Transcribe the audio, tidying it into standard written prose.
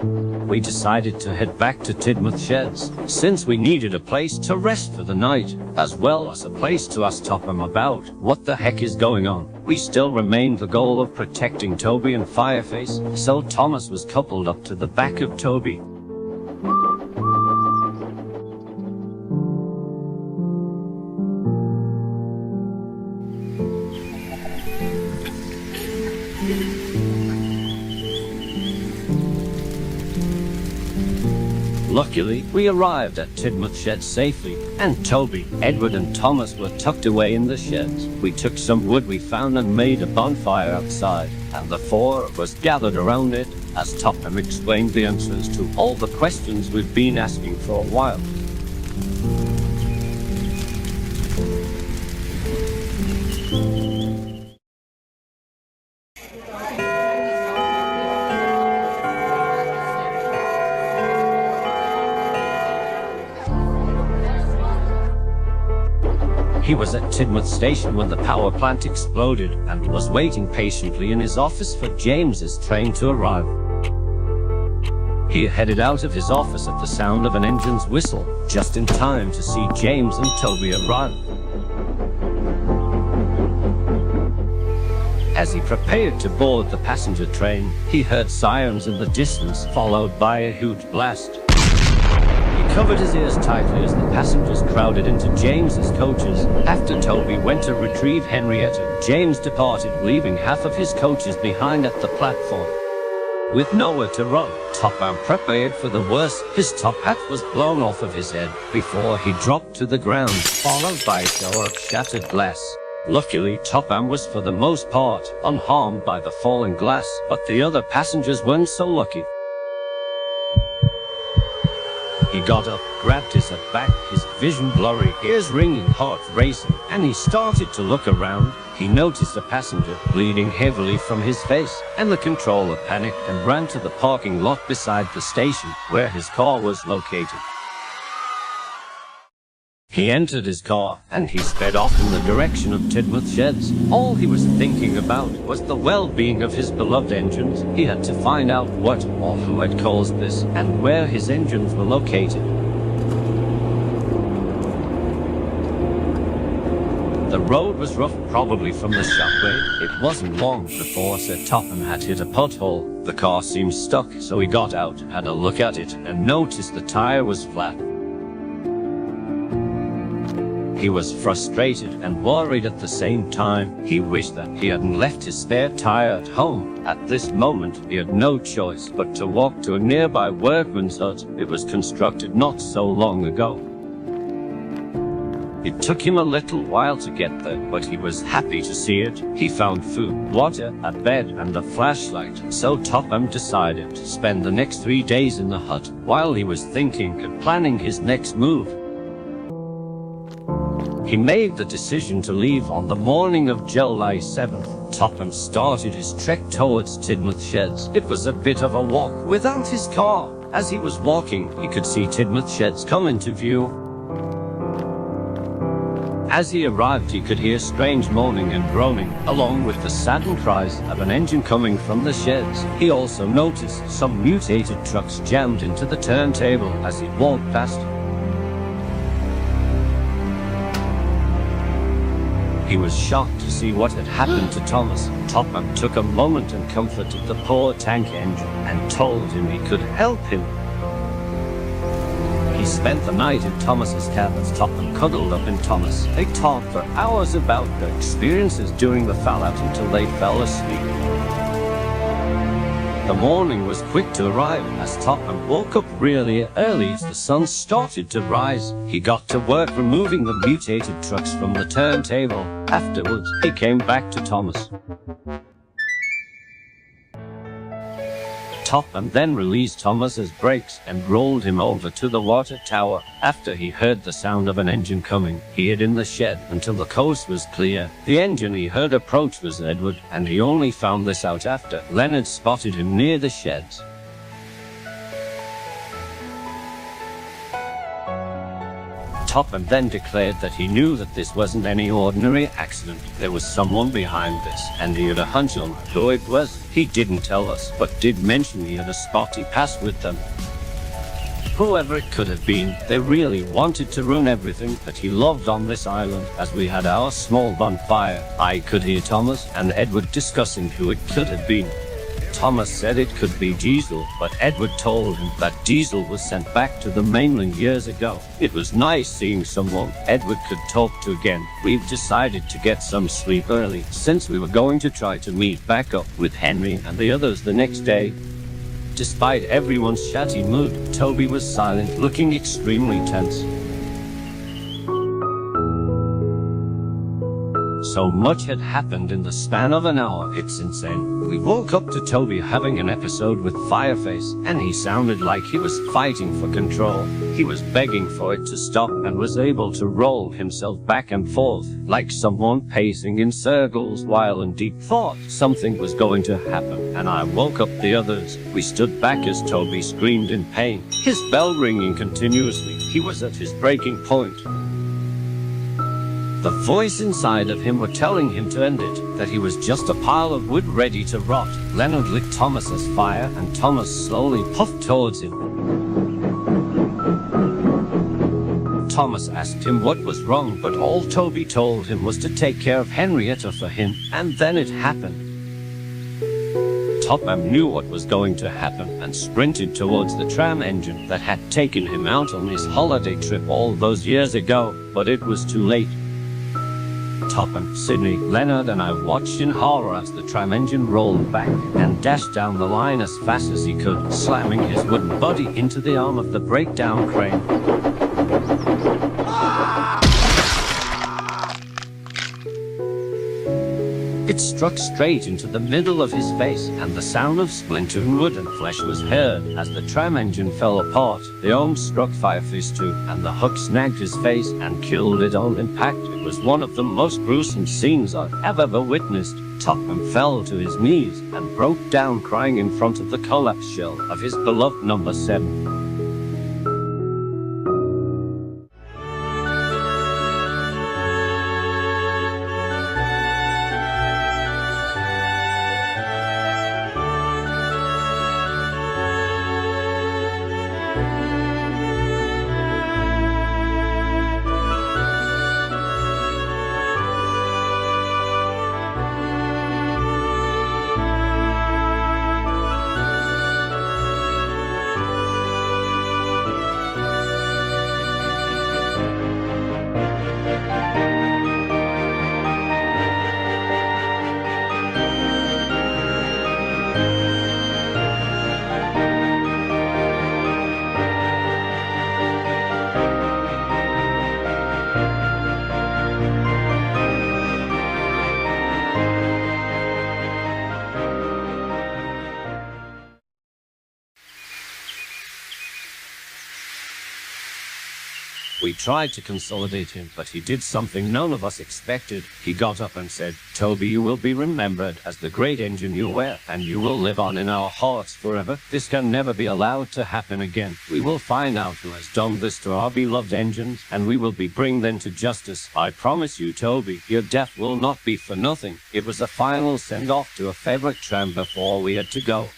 We decided to head back to Tidmouth Sheds, since we needed a place to rest for the night, as well as a place to ask Topham about what the heck is going on. We still remained the goal of protecting Toby and Fireface, so Thomas was coupled up to the back of Toby. Luckily, we arrived at Tidmouth Sheds safely, and Toby, Edward and Thomas were tucked away in the sheds. We took some wood we found and made a bonfire outside, and the four of us gathered around it as Topham explained the answers to all the questions we've been asking for a while. He was at Tidmouth Station when the power plant exploded and was waiting patiently in his office for James's train to arrive. He headed out of his office at the sound of an engine's whistle, just in time to see James and Toby arrive. As he prepared to board the passenger train, he heard sirens in the distance, followed by a huge blast. He covered his ears tightly as the passengers crowded into James's coaches. After Toby went to retrieve Henrietta, James departed, leaving half of his coaches behind at the platform. With nowhere to run, Topham prepared for the worst. His top hat was blown off of his head before he dropped to the ground, followed by a shower of shattered glass. Luckily, Topham was for the most part unharmed by the falling glass, but the other passengers weren't so lucky. He got up, grabbed his head back, his vision blurry, ears ringing, heart racing, and he started to look around. He noticed a passenger bleeding heavily from his face, and the controller panicked and ran to the parking lot beside the station, where his car was located. He entered his car, and he sped off in the direction of Tidmouth Sheds. All he was thinking about was the well-being of his beloved engines. He had to find out what or who had caused this, and where his engines were located. The road was rough, probably from the shockwave. It wasn't long before Sir Topham had hit a pothole. The car seemed stuck, so he got out, had a look at it, and noticed the tire was flat. He was frustrated and worried at the same time. He wished that he hadn't left his spare tire at home. At this moment, he had no choice but to walk to a nearby workman's hut. It was constructed not so long ago. It took him a little while to get there, but he was happy to see it. He found food, water, a bed, and a flashlight. So Topham decided to spend the next 3 days in the hut, while he was thinking and planning his next move. He made the decision to leave on the morning of July 7th. Topham started his trek towards Tidmouth Sheds. It was a bit of a walk without his car. As he was walking, he could see Tidmouth Sheds come into view. As he arrived, he could hear strange moaning and groaning, along with the saddened cries of an engine coming from the sheds. He also noticed some mutated trucks jammed into the turntable as he walked past. He was shocked to see what had happened to Thomas. Topham took a moment and comforted the poor tank engine and told him he could help him. He spent the night in Thomas's cab as Topham cuddled up in Thomas. They talked for hours about their experiences during the fallout until they fell asleep. The morning was quick to arrive as Topham woke up really early as the sun started to rise. He got to work removing the mutated trucks from the turntable. Afterwards, he came back to Thomas. Topham then released Thomas's brakes and rolled him over to the water tower. After he heard the sound of an engine coming, he hid in the shed until the coast was clear. The engine he heard approach was Edward, and he only found this out after Leonard spotted him near the sheds. Topham then declared that he knew that this wasn't any ordinary accident. There was someone behind this, and he had a hunch on who it was. He didn't tell us, but did mention he had a spotty past with them. Whoever it could have been, they really wanted to ruin everything that he loved on this island. As we had our small bonfire, I could hear Thomas and Edward discussing who it could have been. Thomas said it could be Diesel, but Edward told him that Diesel was sent back to the mainland years ago. It was nice seeing someone Edward could talk to again. We've decided to get some sleep early, since we were going to try to meet back up with Henry and the others the next day. Despite everyone's chatty mood, Toby was silent, looking extremely tense. So much had happened in the span of an hour, it's insane. We woke up to Toby having an episode with Fireface, and he sounded like he was fighting for control. He was begging for it to stop and was able to roll himself back and forth, like someone pacing in circles while in deep thought. Something was going to happen, and I woke up the others. We stood back as Toby screamed in pain, his bell ringing continuously. He was at his breaking point. The voice inside of him were telling him to end it, that he was just a pile of wood ready to rot. Leonard lit Thomas's fire, and Thomas slowly puffed towards him. Thomas asked him what was wrong, but all Toby told him was to take care of Henrietta for him, and then it happened. Topham knew what was going to happen and sprinted towards the tram engine that had taken him out on his holiday trip all those years ago, but it was too late. Topham, Sydney, Leonard and I watched in horror as the tram engine rolled back and dashed down the line as fast as he could, slamming his wooden body into the arm of the breakdown crane. It struck straight into the middle of his face, and the sound of splintering wood and flesh was heard as the tram engine fell apart. The arm struck Fireface too, and the hook snagged his face and killed it on impact. It was one of the most gruesome scenes I've ever witnessed. Topham fell to his knees and broke down crying in front of the collapsed shell of his beloved number 7. We tried to consolidate him, but he did something none of us expected. He got up and said, "Toby, you will be remembered as the great engine you were, and you will live on in our hearts forever. This can never be allowed to happen again. We will find out who has done this to our beloved engines, and we will bring them to justice. I promise you, Toby, your death will not be for nothing." It was a final send-off to a favorite tram before we had to go.